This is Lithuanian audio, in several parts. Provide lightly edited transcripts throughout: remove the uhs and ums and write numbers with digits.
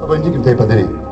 Pabandykim tai padaryti.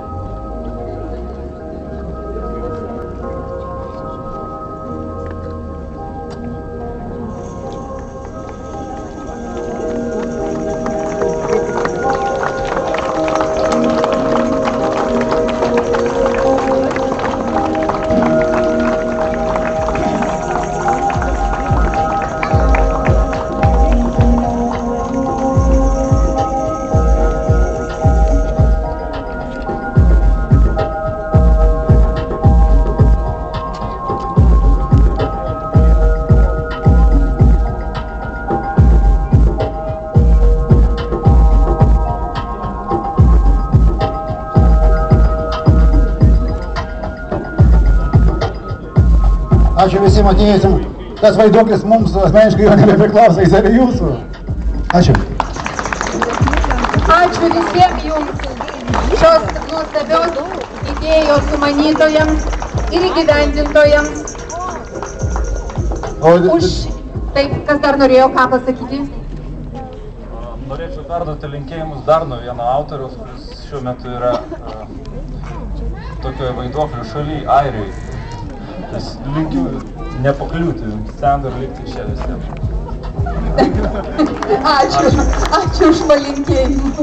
Ačiū visiems atėjusiem. Tas vaiduoklis mums asmeniškai jau nebepriklauso, jis yra jūsų. Ačiū. Ačiū visiems jums, šios nuostabios idėjos sumanytojams ir įgyvendintojams. Už taip, kas dar norėjo ką pasakyti? Norėčiau perduoti linkėjimus dar nuo vieno autoriaus, kuris šiuo metu yra tokioje vaiduoklių šalyje, Airijoje. Linkiu nepakliūti stendą ir likti čia visiems. Ačiū už palinkėjimus.